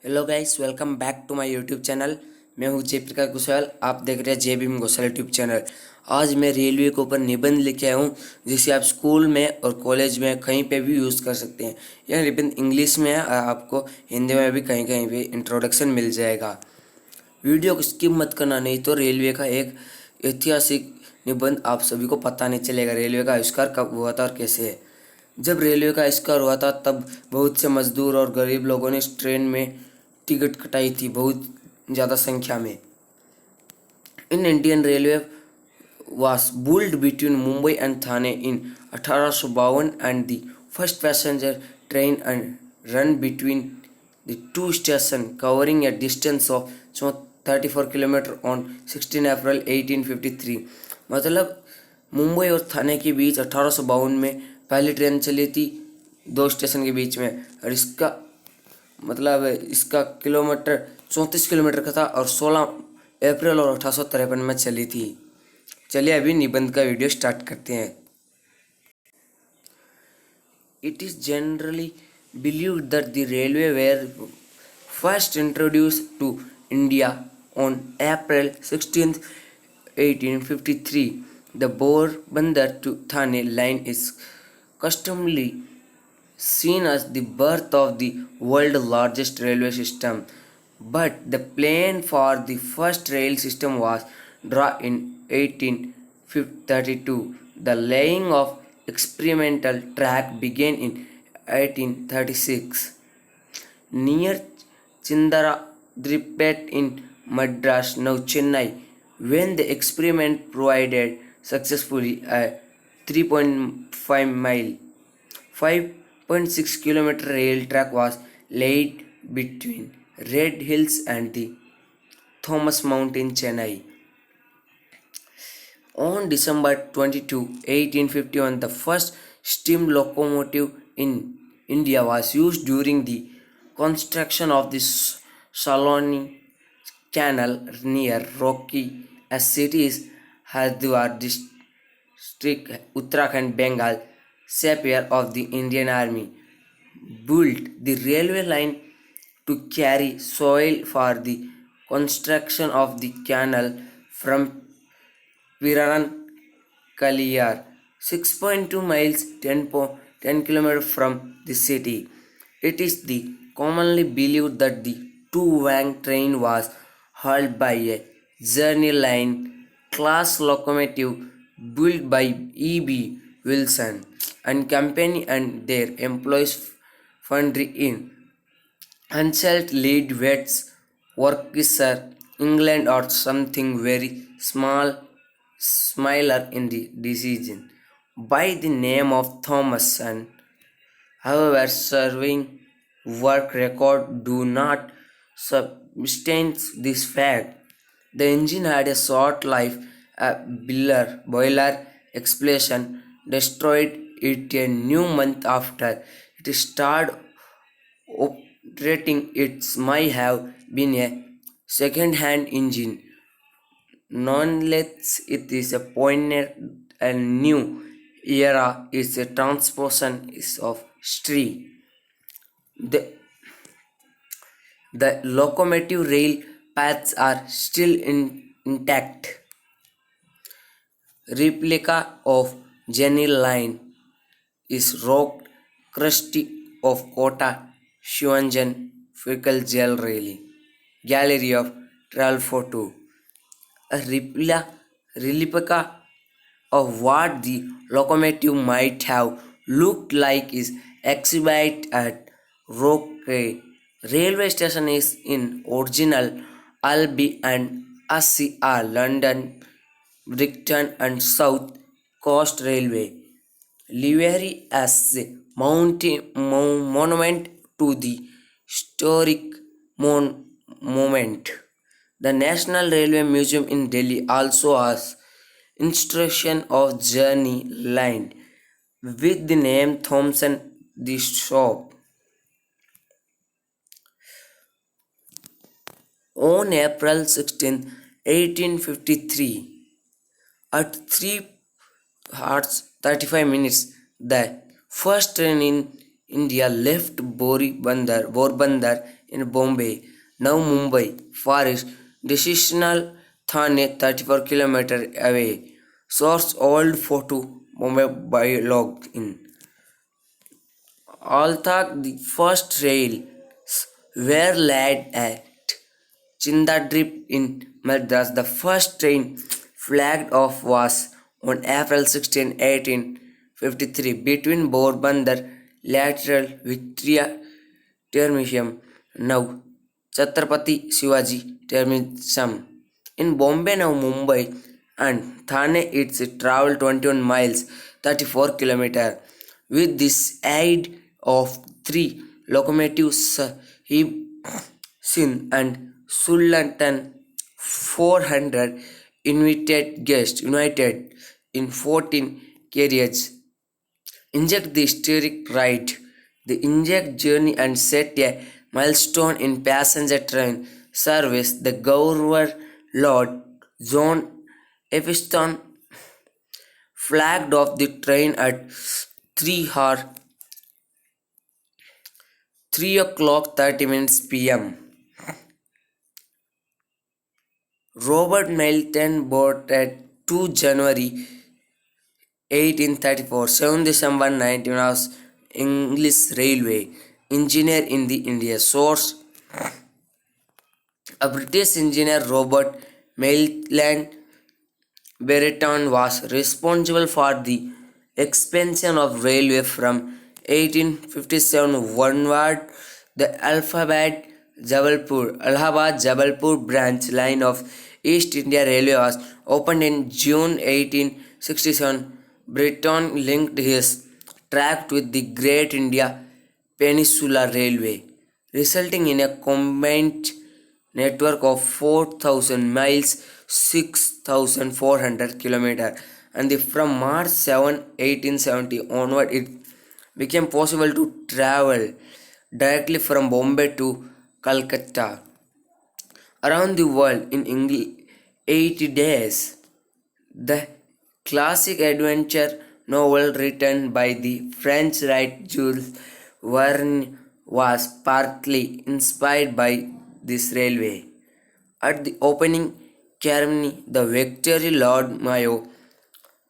Hello guys, welcome back to my YouTube channel. मैं हूं जयप्रकाश घोषाल। आप देख रहे हैं जय भीम घोषाल यूट्यूब चैनल। आज मैं रेलवे के ऊपर निबंध लेके आया हूं, जिसे आप स्कूल में और कॉलेज में कहीं पे भी यूज़ कर सकते हैं। यह निबंध इंग्लिश में है और आपको हिंदी में भी कहीं कहीं पे इंट्रोडक्शन मिल जाएगा। वीडियो को स्किप मत करना, नहीं तो रेलवे का एक ऐतिहासिक निबंध आप सभी को पता नहीं चलेगा रेलवे का आविष्कार कब हुआ था और कैसे है। जब रेलवे का आविष्कार हुआ था तब बहुत से मजदूर और गरीब लोगों ने इस ट्रेन में टिकट कटाई थी, बहुत ज़्यादा संख्या में। In Indian railway was built between Mumbai and Thane in 1852 and the first passenger train and run between the two stations covering a distance of 34 kilometre on 16 अप्रैल 1853। मतलब मुंबई और थाने के बीच 1852 में पहली ट्रेन चली थी, दो स्टेशन के बीच में। और इसका किलोमीटर 34 किलोमीटर का था और 16 अप्रैल और 1853 में चली थी। चलिए अभी निबंध का वीडियो स्टार्ट करते हैं। It is generally believed that the railway were first introduced to India on April 16, 1853. The Bori Bunder to Thane line is customarily seen as the birth of the world's largest railway system, but the plan for the first rail system was drawn in 1832. The laying of experimental track began in 1836 near Chintadripet in Madras, now Chennai, when the experiment provided successfully a 3.5 mile 5.6 kilometer rail track was laid between Red Hills and the Thomas Mount in Chennai. On December 22, 1851, the first steam locomotive in India was used during the construction of the Solani canal near Roorkee, a city is Haridwar district, Uttarakhand, Bengal Sappers of the Indian Army built the railway line to carry soil for the construction of the canal from Piran Kaliyar, 6.2 miles, 10 kilometers from the city. It is the commonly believed that the two-wang train was hauled by a journey line class locomotive built by E.B. Wilson and Company and their employees foundry in Unselt lead wets Worcestershire, England, or something very smaller in the decision by the name of Thomason. However, serving work record do not substantiate this fact. The engine had a short life. A boiler explosion destroyed it a new month after it started operating. It might have been a second-hand engine. Nonetheless, it is a poignant and new era. Is a transposition of history. The, the locomotive rail paths are still intact. Replica of Jenny Line is rock crusty of Kota Shivanjan Fickle Gel Rally. Gallery of Travel Photo. A replica of what the locomotive might have looked like is exhibited at Roorkee railway station is in original Albi and ACR London, Brighton and South Coast Railway livery as a monument to the historic moment. The National Railway Museum in Delhi also has instruction of journey line with the name Thompson the shop. On April 16, 1853, at 3 hours 35 minutes, the first train in India left Bori Bunder in Bombay, now Mumbai, for his decisional Thane 34 km away. Source old photo Mumbai by logged in. Although the first rails were laid at Chintadripet in Madras, the first train flagged off was on April 16, 1853 between Porbandar lateral Victoria Terminus, now Chhatrapati Shivaji Terminus. In Bombay, now Mumbai, and Thane, it's traveled 21 miles, 34 km. With this aid of three locomotives, he Sin and Sultan 400 invited guests united in 14 carriages. Inject the historic ride. The inject journey and set a milestone in passenger train service. The Governor Lord John Episton flagged off the train at 3 hour 3 o'clock 30 minutes p.m. Robert Melton born at 2 January 1834, 7 December 19 was English railway engineer in the India. Source: a British engineer Robert Maitland Brereton was responsible for the expansion of railway from 1857 onward. The Allahabad Jabalpur branch line of East India Railway was opened in June 1867. Brereton linked his tract with the Great India Peninsular Railway, resulting in a combined network of 4,000 miles, 6,400 km, and from March 7, 1870 onward it became possible to travel directly from Bombay to Calcutta around the world in 80 days. The classic adventure novel written by the French writer Jules Verne was partly inspired by this railway. At the opening ceremony, the Victory Lord Mayo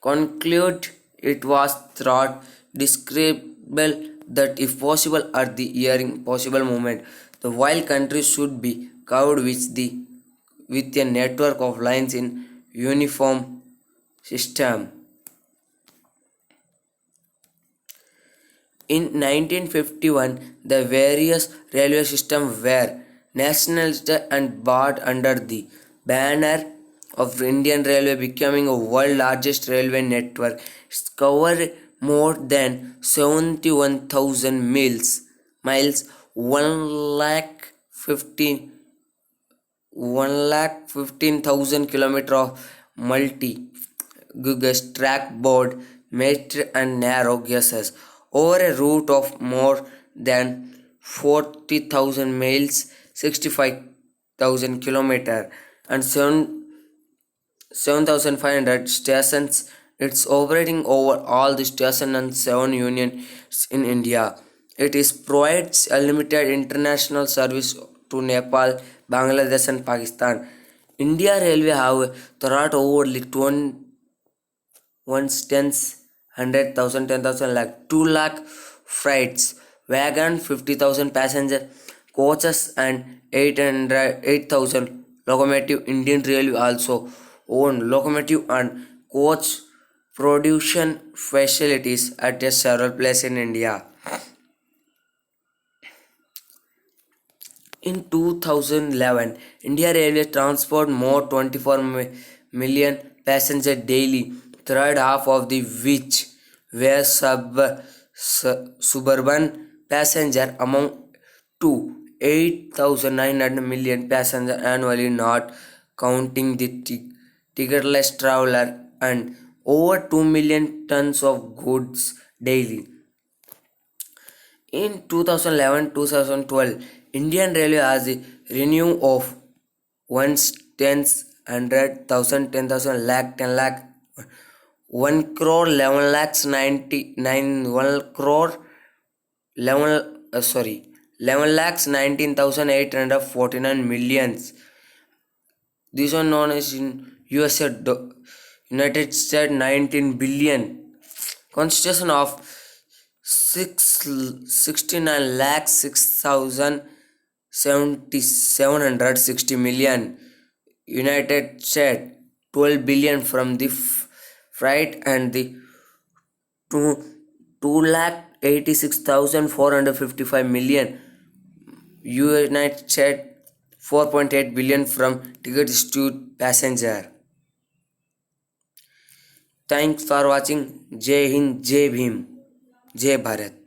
concluded it was thought desirable that if possible at the hearing possible moment, the wild country should be covered with a network of lines in uniform system. In 1951, the various railway systems were nationalized and brought under the banner of Indian Railway, becoming a world largest railway network. It covered more than 71,000 miles, 1 lakh 15,000 kilometers of multi gauge track board, meter and narrow gauges over a route of more than 40,000 miles, 65,000 kilometers, and 7,500 stations. It's operating over all the stations and 7 unions in India. It is provides unlimited international service to Nepal, Bangladesh and Pakistan. India Railway have thought over the 1 tens, 100,000, 10,000 lakh, 2 lakh freights, wagon, 50,000 passenger, coaches and 8,000 locomotive. Indian Railway also own locomotive and coach production facilities at several places in India. In 2011, India Railway transport more 24 million passengers daily, third half of the which were suburban passenger among to 8,900 million passengers annually, not counting the ticketless traveler, and over 2 million tons of goods daily. In 2011-2012, Indian Railway has a revenue of 1 tens, 100,000, 10,000 lakh, 10 lakh, 1 crore, 11 lakhs, 99, 1 crore, 11 lakhs 19,849 millions. This one known as in USA United States 19 billion. Constitution of 69 lakhs 6,760 million. United States 12 billion from the freight and the 2 lakh 86,455 million. United States 4.8 billion from tickets to passenger. Thanks for watching. Jai Hind, Jai Bhim, Jai Bharat.